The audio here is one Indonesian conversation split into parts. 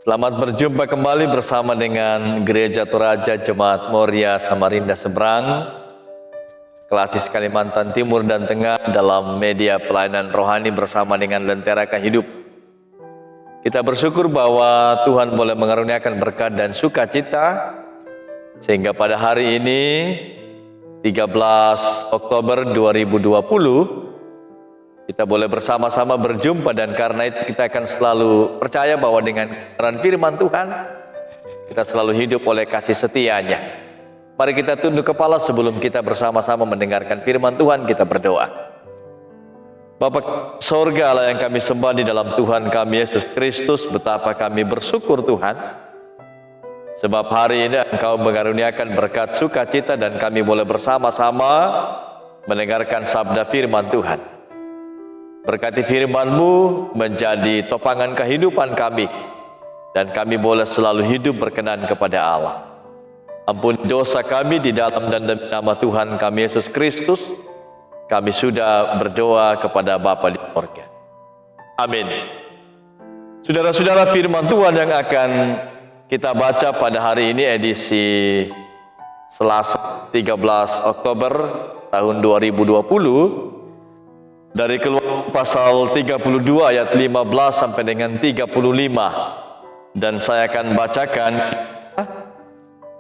Selamat berjumpa kembali bersama dengan Gereja Toraja Jemaat Moria Samarinda Seberang, Klasis Kalimantan Timur dan Tengah dalam media pelayanan rohani bersama dengan Lentera Hidup. Kita bersyukur bahwa Tuhan boleh mengaruniakan berkat dan sukacita sehingga pada hari ini 13 Oktober 2020 kita boleh bersama-sama berjumpa, dan karena itu kita akan selalu percaya bahwa dengan kebenaran firman Tuhan kita selalu hidup oleh kasih setia-Nya. Mari kita tunduk kepala sebelum kita bersama-sama mendengarkan firman Tuhan. Kita berdoa. Bapa sorga Allah yang kami sembah di dalam Tuhan kami Yesus Kristus, betapa kami bersyukur Tuhan sebab hari ini Engkau mengaruniakan berkat sukacita dan kami boleh bersama-sama mendengarkan sabda firman Tuhan. Berkati firman-Mu menjadi topangan kehidupan kami, dan kami boleh selalu hidup berkenan kepada Allah. Ampuni dosa kami di dalam dan demi nama Tuhan kami Yesus Kristus. Kami sudah berdoa kepada Bapa di surga. Amin. Saudara-saudara, firman Tuhan yang akan kita baca pada hari ini edisi Selasa 13 Oktober tahun 2020 dari Keluaran pasal 32 ayat 15 sampai dengan 35, dan saya akan bacakan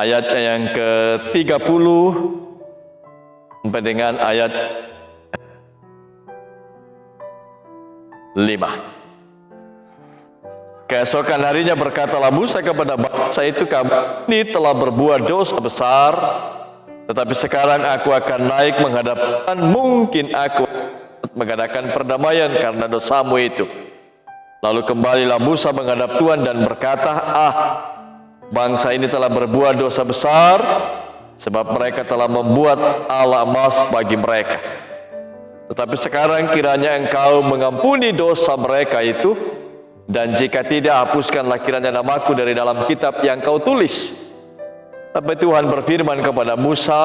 ayat yang ke-30 sampai dengan ayat 5. Keesokan harinya berkatalah Musa kepada bangsa itu, kamu ini telah berbuat dosa besar, tetapi sekarang aku akan naik menghadap Tuhan, mungkin aku mengadakan perdamaian karena dosamu itu. Lalu kembalilah Musa menghadap Tuhan dan berkata, bangsa ini telah berbuat dosa besar, sebab mereka telah membuat Allah emas bagi mereka. Tetapi sekarang kiranya Engkau mengampuni dosa mereka itu, dan jika tidak, hapuskanlah kiranya namaku dari dalam kitab yang Kau tulis. Tapi Tuhan berfirman kepada Musa,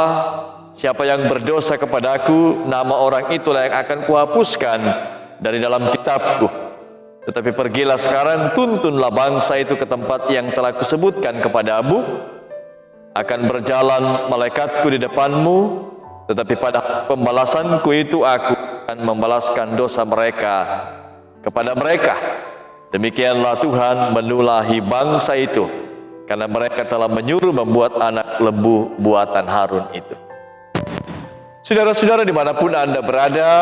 siapa yang berdosa kepadaku, nama orang itulah yang akan kuhapuskan dari dalam kitabku. Tetapi pergilah sekarang, tuntunlah bangsa itu ke tempat yang telah kusebutkan kepadamu. Akan berjalan malaikatku di depanmu, tetapi pada pembalasanku itu aku akan membalaskan dosa mereka kepada mereka. Demikianlah Tuhan menulahi bangsa itu, karena mereka telah menyuruh membuat anak lembu buatan Harun itu. Saudara-saudara, dimanapun Anda berada,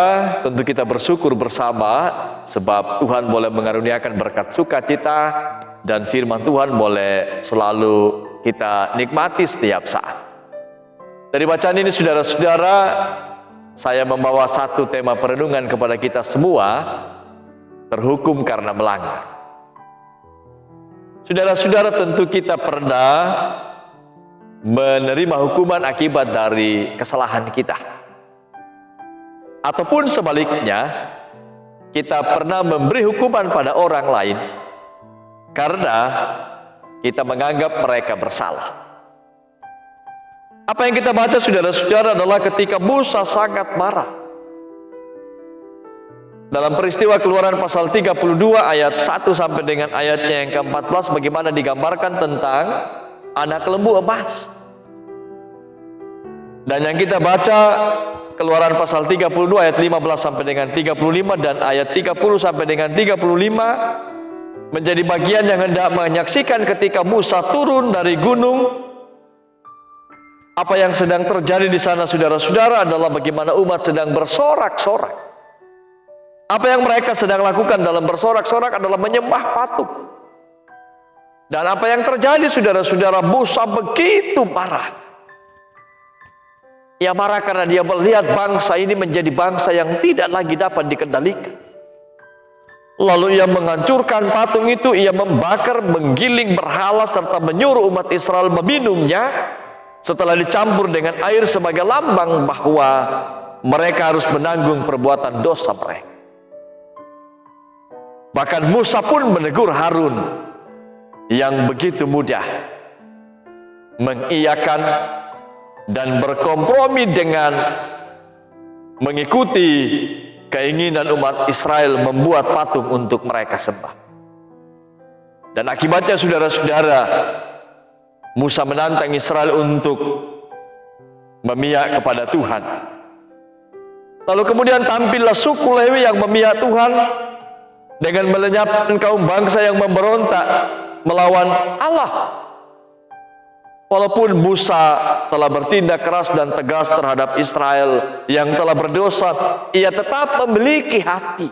tentu kita bersyukur bersama sebab Tuhan boleh mengaruniakan berkat sukacita dan firman Tuhan boleh selalu kita nikmati setiap saat. Dari bacaan ini, saudara-saudara, saya membawa satu tema perenungan kepada kita semua, terhukum karena melanggar. Saudara-saudara, tentu kita pernah menerima hukuman akibat dari kesalahan kita. Ataupun sebaliknya, kita pernah memberi hukuman pada orang lain karena kita menganggap mereka bersalah. Apa yang kita baca, saudara-saudara, adalah ketika Musa sangat marah. Dalam peristiwa Keluaran pasal 32 ayat 1 sampai dengan ayatnya yang ke-14, bagaimana digambarkan tentang anak lembu emas. Dan yang kita baca Keluaran pasal 32 ayat 15 sampai dengan 35 dan ayat 30 sampai dengan 35 menjadi bagian yang hendak menyaksikan ketika Musa turun dari gunung. Apa yang sedang terjadi di sana, saudara-saudara, adalah bagaimana umat sedang bersorak-sorak. Apa yang mereka sedang lakukan dalam bersorak-sorak adalah menyembah patung. Dan apa yang terjadi, saudara-saudara, Musa begitu marah. Ia marah karena dia melihat bangsa ini menjadi bangsa yang tidak lagi dapat dikendalikan. Lalu ia menghancurkan patung itu, ia membakar, menggiling berhala, serta menyuruh umat Israel meminumnya setelah dicampur dengan air sebagai lambang bahwa mereka harus menanggung perbuatan dosa mereka. Bahkan Musa pun menegur Harun yang begitu mudah mengiyakan dan berkompromi dengan mengikuti keinginan umat Israel membuat patung untuk mereka sembah. Dan akibatnya saudara-saudara, Musa menantang Israel untuk memihak kepada Tuhan. Lalu kemudian tampillah suku Lewi yang memihak Tuhan dengan melenyapkan kaum bangsa yang memberontak melawan Allah. Walaupun Musa telah bertindak keras dan tegas terhadap Israel yang telah berdosa, ia tetap memiliki hati.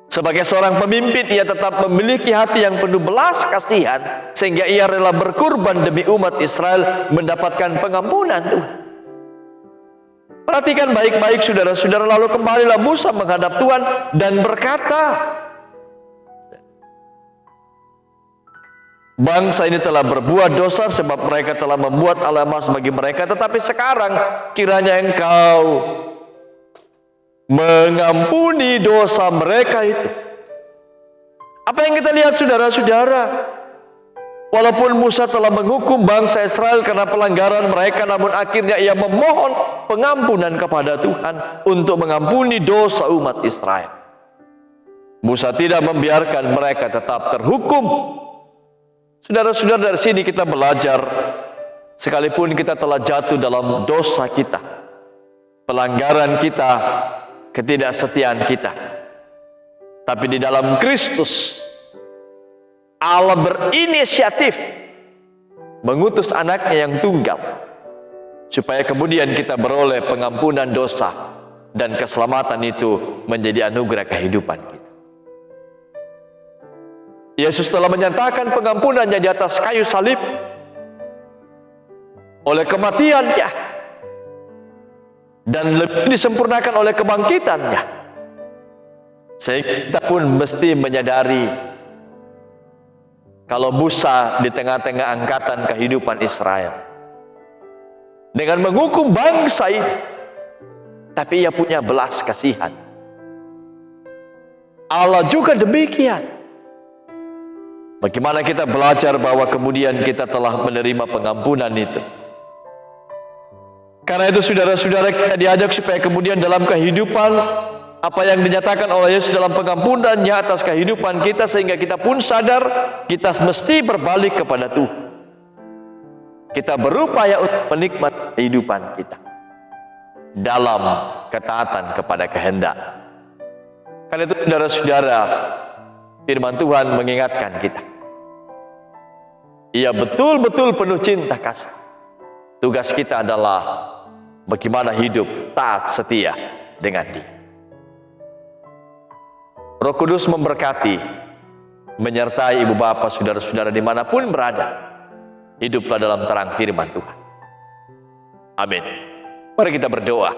Sebagai seorang pemimpin, ia tetap memiliki hati yang penuh belas kasihan, sehingga ia rela berkorban demi umat Israel mendapatkan pengampunan Tuhan. Perhatikan baik-baik saudara-saudara, lalu kembalilah Musa menghadap Tuhan dan berkata, bangsa ini telah berbuat dosa sebab mereka telah membuat alat emas bagi mereka. Tetapi sekarang kiranya Engkau mengampuni dosa mereka itu. Apa yang kita lihat saudara-saudara? Walaupun Musa telah menghukum bangsa Israel karena pelanggaran mereka, namun akhirnya ia memohon pengampunan kepada Tuhan untuk mengampuni dosa umat Israel. Musa tidak membiarkan mereka tetap terhukum. Saudara-saudara, dari sini kita belajar, sekalipun kita telah jatuh dalam dosa kita, pelanggaran kita, ketidaksetiaan kita, tapi di dalam Kristus Allah berinisiatif mengutus anaknya yang tunggal supaya kemudian kita beroleh pengampunan dosa dan keselamatan itu menjadi anugerah kehidupan kita. Yesus telah menyatakan pengampunannya di atas kayu salib oleh kematiannya dan lebih disempurnakan oleh kebangkitannya. Sehingga kita pun mesti menyadari kalau Musa di tengah-tengah angkatan kehidupan Israel dengan menghukum bangsa ini, tapi ia punya belas kasihan. Allah juga demikian. Bagaimana kita belajar bahwa kemudian kita telah menerima pengampunan itu? Karena itu saudara-saudara, kita diajak supaya kemudian dalam kehidupan apa yang dinyatakan oleh Yesus dalam pengampunannya atas kehidupan kita, sehingga kita pun sadar kita mesti berbalik kepada Tuhan. Kita berupaya untuk menikmati kehidupan kita dalam ketaatan kepada kehendak. Karena itu saudara-saudara, firman Tuhan mengingatkan kita, Ia betul-betul penuh cinta kasih. Tugas kita adalah bagaimana hidup taat setia dengan Dia. Roh Kudus memberkati, menyertai ibu bapak, saudara-saudara dimanapun berada. Hiduplah dalam terang firman Tuhan. Amin. Mari kita berdoa.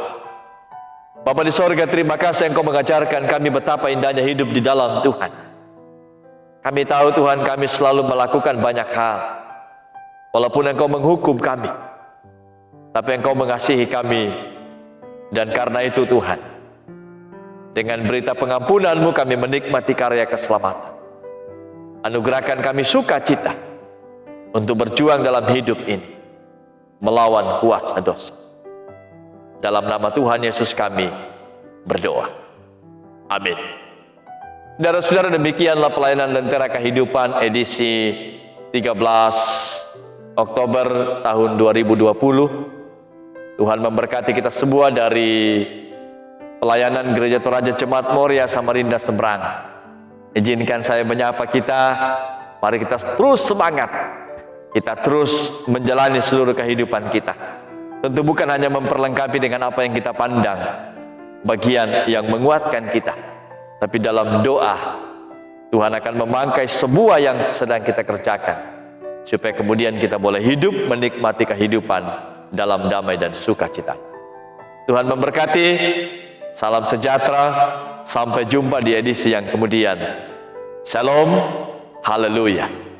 Bapa di sorga, terima kasih Engkau mengajarkan kami betapa indahnya hidup di dalam Tuhan. Kami tahu Tuhan, kami selalu melakukan banyak hal, walaupun Engkau menghukum kami, tapi Engkau mengasihi kami. Dan karena itu Tuhan, dengan berita pengampunan-Mu kami menikmati karya keselamatan. Anugerahkan kami sukacita untuk berjuang dalam hidup ini, melawan kuasa dosa. Dalam nama Tuhan Yesus kami berdoa. Amin. Saudara-saudara, demikianlah pelayanan Lentera Kehidupan edisi 13 Oktober tahun 2020. Tuhan memberkati kita semua dari pelayanan Gereja Toraja Jemaat Moria Samarinda Seberang. Izinkan saya menyapa kita, mari kita terus semangat, kita terus menjalani seluruh kehidupan kita. Tentu bukan hanya memperlengkapi dengan apa yang kita pandang, bagian yang menguatkan kita, tapi dalam doa Tuhan akan memangkai semua yang sedang kita kerjakan, supaya kemudian kita boleh hidup menikmati kehidupan dalam damai dan sukacita. Tuhan memberkati. Salam sejahtera. Sampai jumpa di edisi yang kemudian. Shalom. Haleluya.